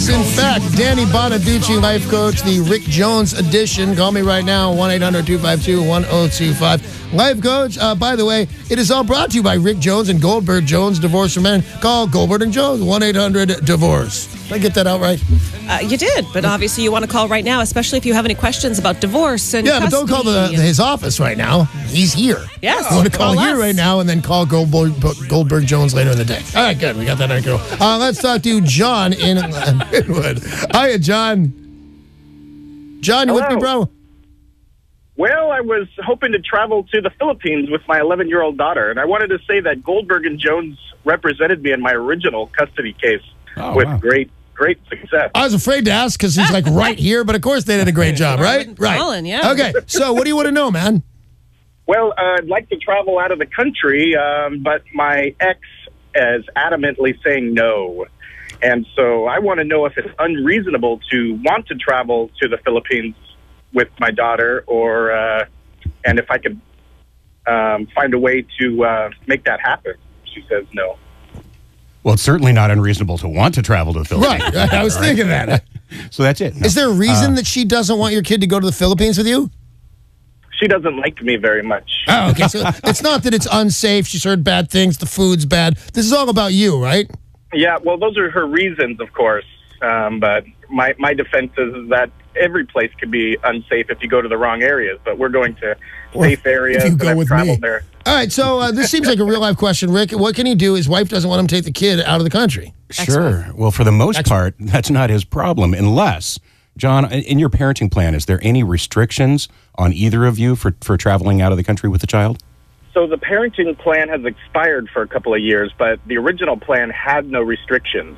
in fact Danny Bonaduce, life coach, the Rick Jones edition. Call me right now, 1-800-252-1025. Life coach, by the way, it is all brought to you by Rick Jones and Goldberg Jones Divorce for Men. Call Goldberg and Jones, 1-800-DIVORCE. Did I get that out right? You did, but obviously you want to call right now, especially if you have any questions about divorce and but don't call his office right now. He's here. Yes. You want to call here right now and then call Goldberg Jones later in the day. All right, good. We got that under control. Let's talk to John in Midwood. Hiya, John. John, you with me, bro? Well, I was hoping to travel to the Philippines with my 11-year-old daughter, and I wanted to say that Goldberg and Jones represented me in my original custody case with great success. I was afraid to ask because he's like right here, but of course they did a great job, right? Right. Colin, yeah. Okay, so what do you want to know, man? Well, I'd like to travel out of the country, but my ex is adamantly saying no. And so I want to know if it's unreasonable to want to travel to the Philippines with my daughter, or and if I could find a way to make that happen. She says no. Well, it's certainly not unreasonable to want to travel to the Philippines. Right, I was thinking that. So that's it. No. Is there a reason that she doesn't want your kid to go to the Philippines with you? She doesn't like me very much. Oh, okay. So it's not that it's unsafe. She's heard bad things. The food's bad. This is all about you, right? Yeah, well, those are her reasons, of course. But my defense is that every place could be unsafe if you go to the wrong areas. But we're going to safe areas, and I've traveled there. All right, so this seems like a real-life question. Rick, what can he do? His wife doesn't want him to take the kid out of the country. Sure. Well, for the most part, that's not his problem, unless, John, in your parenting plan, is there any restrictions on either of you for traveling out of the country with the child? So the parenting plan has expired for a couple of years, but the original plan had no restrictions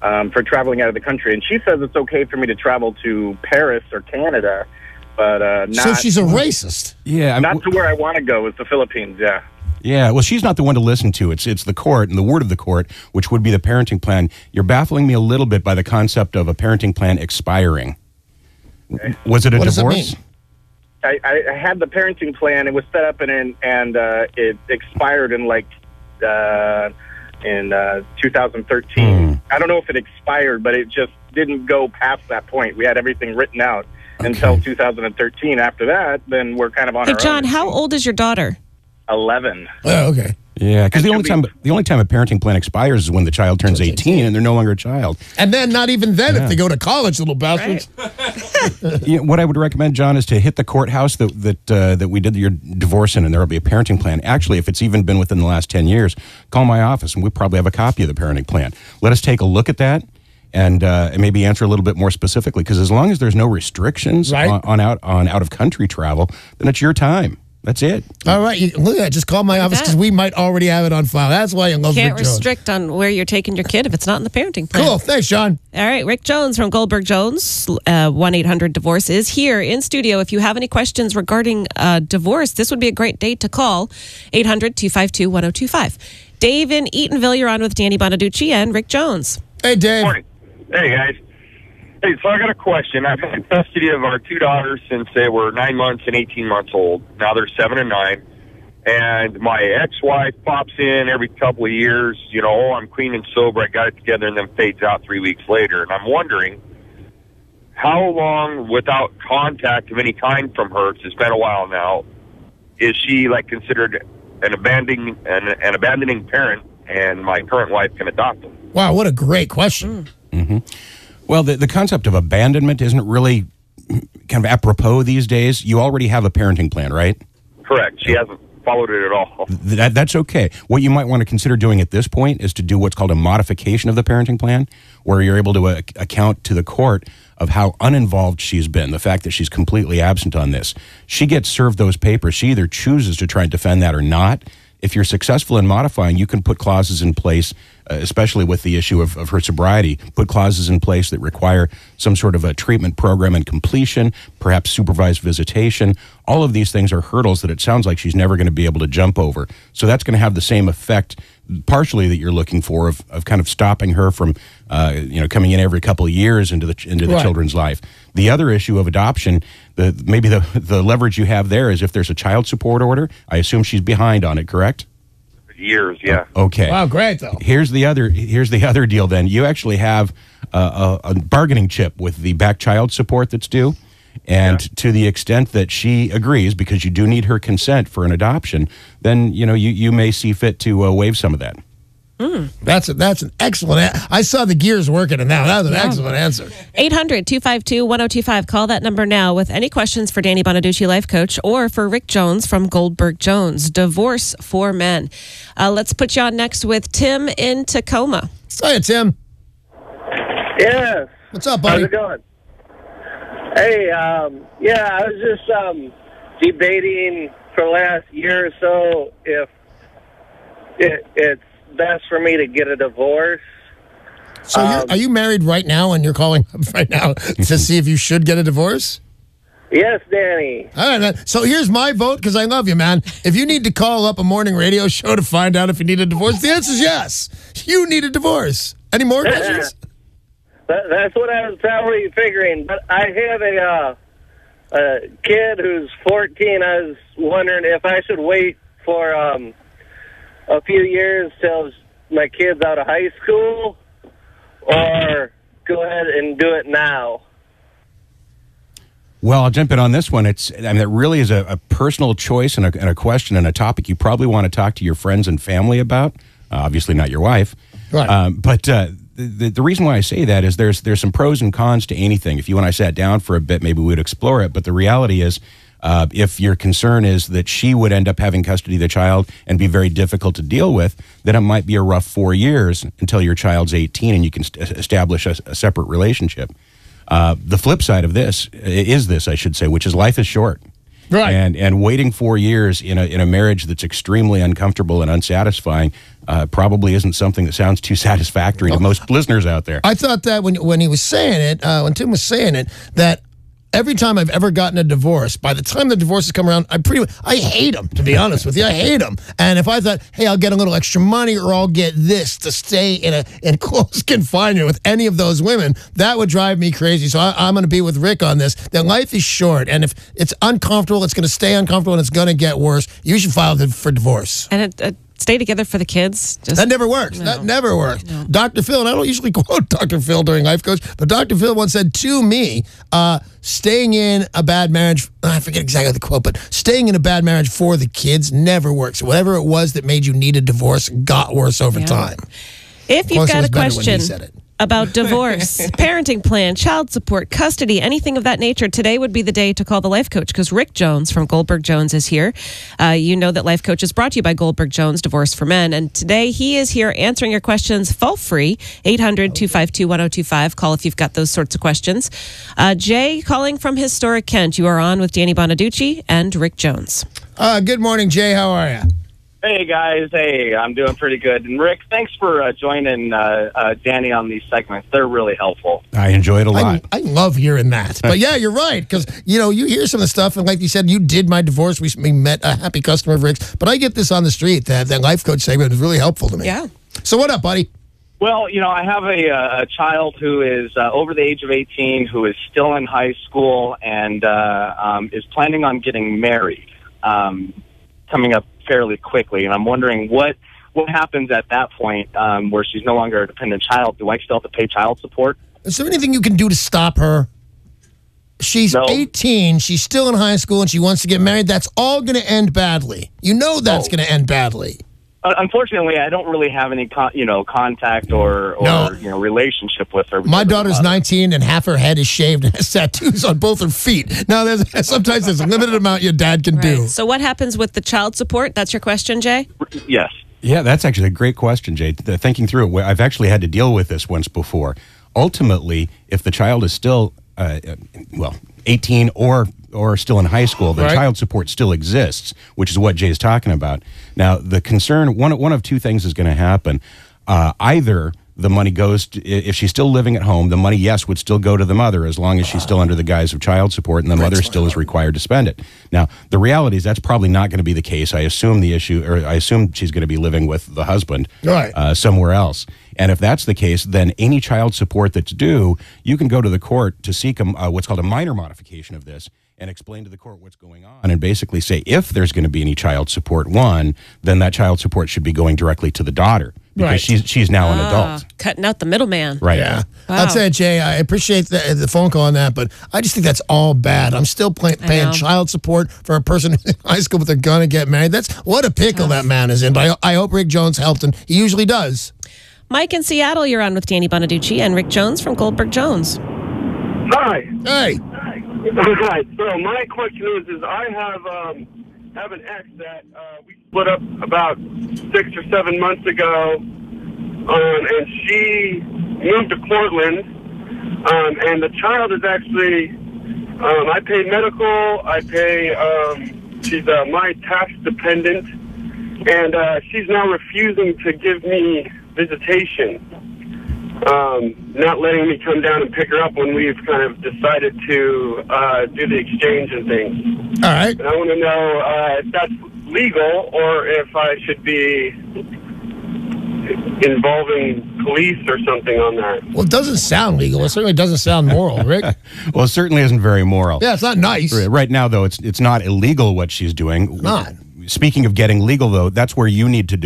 for traveling out of the country. And she says it's okay for me to travel to Paris or Canada, but not... So she's a racist. Yeah. Not to where I want to go, is the Philippines, yeah. Yeah, well, she's not the one to listen to. It's the court and the word of the court, which would be the parenting plan. You're baffling me a little bit by the concept of a parenting plan expiring. Okay. Was it a divorce? Does it mean? I had the parenting plan. It was set up and it expired in 2013. I don't know if it expired, but it just didn't go past that point. We had everything written out until 2013. After that, then we're kind of on our own. Hey, John, how old is your daughter? 11. Oh, okay. Yeah, because the only time a parenting plan expires is when the child turns 18 and they're no longer a child. And then not even then if they go to college, little bastards. Right. What I would recommend, John, is to hit the courthouse that we did your divorce in, and there will be a parenting plan. Actually, if it's even been within the last 10 years, call my office, and we probably have a copy of the parenting plan. Let us take a look at that and maybe answer a little bit more specifically, because as long as there's no restrictions on out-of-country travel, then it's your time. That's it. All right. Look at that. Just call my office because we might already have it on file. That's why I love Rick Jones. Can't restrict on where you're taking your kid if it's not in the parenting plan. Cool. Thanks, John. All right. Rick Jones from Goldberg Jones, 1-800-DIVORCE is here in studio. If you have any questions regarding divorce, this would be a great date to call, 800-252-1025. Dave in Eatonville, you're on with Danny Bonaduce and Rick Jones. Hey, Dave. Good morning. Hey, guys. Hey, so I got a question. I've had custody of our two daughters since they were 9 months and 18 months old. Now they're 7 and 9. And my ex-wife pops in every couple of years, I'm clean and sober, I got it together, and then fades out 3 weeks later. And I'm wondering, how long without contact of any kind from her, it's been a while now, is she considered an abandoning parent, and my current wife can adopt them? Wow, what a great question. Mm-hmm. Well, the concept of abandonment isn't really kind of apropos these days. You already have a parenting plan, right? Correct. She hasn't followed it at all. That's okay. What you might want to consider doing at this point is to do what's called a modification of the parenting plan, where you're able to account to the court of how uninvolved she's been, the fact that she's completely absent on this. She gets served those papers. She either chooses to try and defend that or not. If you're successful in modifying, you can put clauses in place, especially with the issue of her sobriety, put clauses in place that require some sort of a treatment program and completion, perhaps supervised visitation. All of these things are hurdles that it sounds like she's never going to be able to jump over. So that's going to have the same effect, partially, that you're looking for of kind of stopping her from coming in every couple of years into the children's life. The other issue of adoption, maybe the leverage you have there is if there's a child support order. I assume she's behind on it, correct? years. Yeah. Okay. Wow, great though. Here's the other deal. Then you actually have a bargaining chip with the back child support that's due, and to the extent that she agrees, because you do need her consent for an adoption, then you may see fit to waive some of that. That's an excellent. I saw the gears working in that. That was an excellent answer. 800-252-1025. Call that number now with any questions for Danny Bonaduce, life coach, or for Rick Jones from Goldberg Jones, Divorce for Men. Let's put you on next with Tim in Tacoma. Hi, Tim. Yes. What's up, buddy? How's it going? Hey, I was just debating for the last year or so if it's best for me to get a divorce. So are you married right now and you're calling up right now to see if you should get a divorce? Yes, Danny. All right, man. So here's my vote, because I love you, man. If you need to call up a morning radio show to find out if you need a divorce, the answer is yes. You need a divorce. Any more questions? That's what I was probably figuring. But I have a kid who's 14. I was wondering if I should wait for a few years till my kid's out of high school, or go ahead and do it now. Well, I'll jump in on this one. It really is a personal choice and a question and a topic you probably want to talk to your friends and family about. Obviously, not your wife. Right. But the reason why I say that is there's some pros and cons to anything. If you and I sat down for a bit, maybe we'd explore it. But the reality is, if your concern is that she would end up having custody of the child and be very difficult to deal with, then it might be a rough 4 years until your child's 18 and you can establish a separate relationship. The flip side of this is I should say, which is life is short. Right. And waiting 4 years in a marriage that's extremely uncomfortable and unsatisfying probably isn't something that sounds too satisfactory to most listeners out there. I thought that when he was saying it, when Tim was saying it, that every time I've ever gotten a divorce, by the time the divorces come around, I hate them, to be honest with you. I hate them. And if I thought, hey, I'll get a little extra money or I'll get this to stay in close confinement with any of those women, that would drive me crazy. So I'm going to be with Rick on this, that life is short. And if it's uncomfortable, it's going to stay uncomfortable and it's going to get worse, you should file for divorce. And stay together for the kids. That never works. No. That never works. No. Dr. Phil, and I don't usually quote Dr. Phil during Life Coach, but Dr. Phil once said to me, staying in a bad marriage, I forget exactly the quote, but staying in a bad marriage for the kids never works. Whatever it was that made you need a divorce got worse over time. If you've got a question said it. about divorce, parenting plan, child support, custody, anything of that nature, today would be the day to call the Life Coach, because Rick Jones from Goldberg Jones is here. You know that Life Coach is brought to you by Goldberg Jones, Divorce for Men. And today he is here answering your questions for free. 800-252-1025. Call if you've got those sorts of questions. Jay calling from historic Kent. You are on with Danny Bonaduce and Rick Jones. Good morning, Jay. How are you? Hey, guys. Hey, I'm doing pretty good. And, Rick, thanks for joining Danny on these segments. They're really helpful. I enjoy it a lot. I love hearing that. But, yeah, you're right, because, you hear some of the stuff, and like you said, you did my divorce. We met a happy customer of Rick's. But I get this on the street. That Life Coach segment is really helpful to me. Yeah. So what up, buddy? Well, I have a child who is over the age of 18, who is still in high school and is planning on getting married coming up fairly quickly, and I'm wondering what happens at that point where she's no longer a dependent child. Do I still have to pay child support? Is there anything you can do to stop her? She's 18, she's still in high school, and she wants to get married. That's all going to end badly. You know that's going to end badly. Unfortunately, I don't really have any contact or relationship with her. My daughter's 19 and half her head is shaved and has tattoos on both her feet. Now, sometimes there's a limited amount your dad can do. So what happens with the child support? That's your question, Jay? Yes. Yeah, that's actually a great question, Jay. Thinking through it, I've actually had to deal with this once before. Ultimately, if the child is still, 18 or still in high school, the child support still exists, which is what Jay's talking about. Now, the concern, one of two things is going to happen. Either the money goes to, if she's still living at home, the money, yes, would still go to the mother as long as she's still under the guise of child support, and the mother still is required to spend it. Now, the reality is that's probably not going to be the case. I assume she's going to be living with the husband somewhere else. And if that's the case, then any child support that's due, you can go to the court to seek what's called a minor modification of this. and explain to the court what's going on and basically say if there's going to be any child support, then that child support should be going directly to the daughter because she's now an adult. Cutting out the middleman. Right. Yeah. Wow. That's it, Jay. I appreciate the phone call on that, but I just think that's all bad. I'm still paying child support for a person in high school with a gun to get married. That's what a pickle that man is in. But I hope Rick Jones helped him. He usually does. Mike in Seattle, you're on with Danny Bonaduce and Rick Jones from Goldberg Jones. Hi. Hey. Hi. So my question is I have an ex that we split up about 6 or 7 months ago, and she moved to Portland, and the child is actually, I pay medical, she's my tax dependent, and she's now refusing to give me visitation, not letting me come down and pick her up when we've kind of decided to do the exchange and things. All right. And I want to know if that's legal or if I should be involving police or something on that. Well, it doesn't sound legal. It certainly doesn't sound moral, Rick. Well, it certainly isn't very moral. Yeah, it's not nice. Right now, though, it's not illegal what she's doing. Not. Speaking of getting legal, though, that's where you need to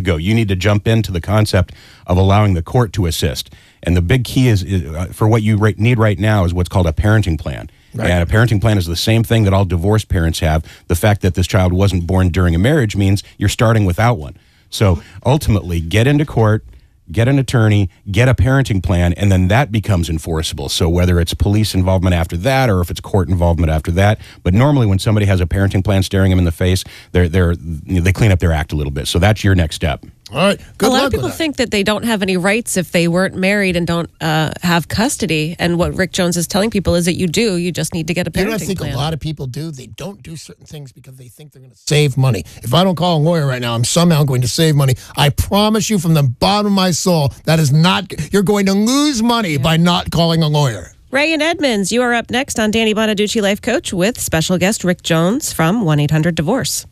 go. You need to jump into the concept of allowing the court to assist. And the big key is for what you need right now is what's called a parenting plan. Right. And a parenting plan is the same thing that all divorced parents have. The fact that this child wasn't born during a marriage means you're starting without one. So ultimately, get into court, get an attorney, get a parenting plan, and then that becomes enforceable. So whether it's police involvement after that or if it's court involvement after that, but normally when somebody has a parenting plan staring them in the face, they clean up their act a little bit. So that's your next step. All right. Good a lot luck of people with that. think that they don't have any rights if they weren't married and don't have custody. And what Rick Jones is telling people is that you do. You just need to get a parenting You know what I think plan. a lot of people do? They don't do certain things because they think they're going to save money. If I don't call a lawyer right now, I'm somehow going to save money. I promise you from the bottom of my soul, that is not, you're going to lose money by not calling a lawyer. Ray and Edmonds, you are up next on Danny Bonaduce Life Coach with special guest Rick Jones from 1-800-DIVORCE.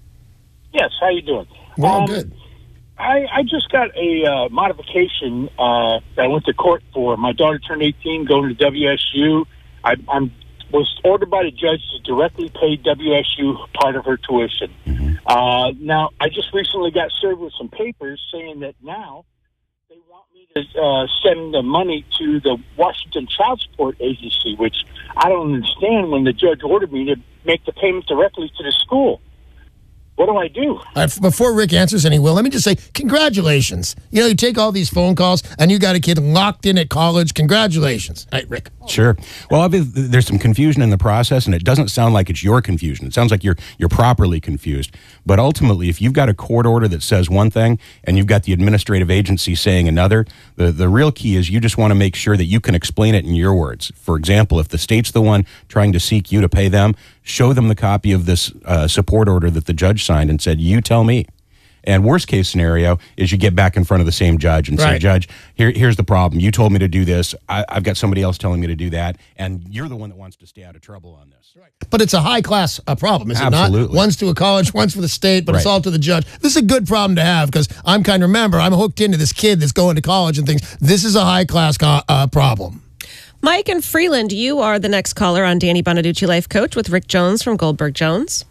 Yes, how you doing? Well, good. I just got a modification that I went to court for. My daughter turned 18, going to WSU. I was ordered by the judge to directly pay WSU part of her tuition. Mm-hmm. Now, I just recently got served with some papers saying that now they want me to send the money to the Washington Child Support Agency, which I don't understand when the judge ordered me to make the payment directly to the school. What do I do? Before Rick answers, and he will, let me just say, congratulations. You know, you take all these phone calls, and you got a kid locked in at college. Congratulations. All right, Rick. Sure. Well, obviously, there's some confusion in the process, and it doesn't sound like it's your confusion. It sounds like you're properly confused. But ultimately, if you've got a court order that says one thing, and you've got the administrative agency saying another, the real key is you just want to make sure that you can explain it in your words. For example, if the state's the one trying to seek you to pay them, show them the copy of this support order that the judge signed and said, you tell me. And worst case scenario is you get back in front of the same judge and say, Judge, here's the problem. You told me to do this. I've got somebody else telling me to do that. And you're the one that wants to stay out of trouble on this. Right. But it's a high-class problem, is it not? Absolutely. One's to a college, one's for the state, but it's all to the judge. This is a good problem to have because I'm hooked into this kid that's going to college and things. This is a high-class problem. Mike and Freeland, you are the next caller on Danny Bonaduce Life Coach with Rick Jones from Goldberg Jones.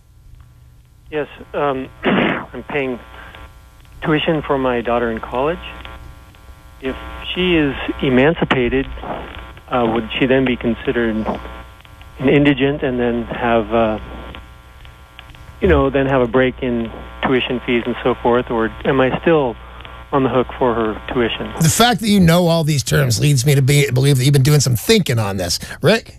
Yes, I'm paying tuition for my daughter in college. If she is emancipated, would she then be considered an indigent and then have a break in tuition fees and so forth, or am I still on the hook for her tuition? The fact that you know all these terms leads me to believe that you've been doing some thinking on this. Rick?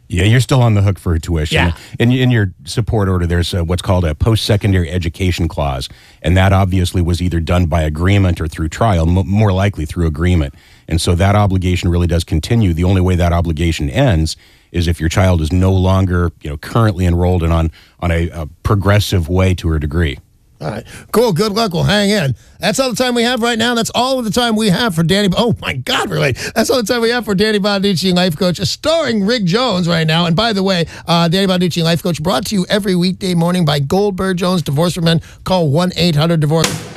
Yeah, you're still on the hook for tuition. Yeah. In your support order, there's what's called a post-secondary education clause, and that obviously was either done by agreement or through trial, more likely through agreement. And so that obligation really does continue. The only way that obligation ends is if your child is no longer, currently enrolled and on a progressive way to her degree. All right. Cool. Good luck. We'll hang in. That's all the time we have right now. That's all of the time we have for Danny. Oh, my God, we're late. That's all the time we have for Danny Bonaduce, Life Coach, starring Rick Jones right now. And by the way, Danny Bonaduce, Life Coach, brought to you every weekday morning by Goldberg Jones, Divorce for Men. Call 1-800-DIVORCE.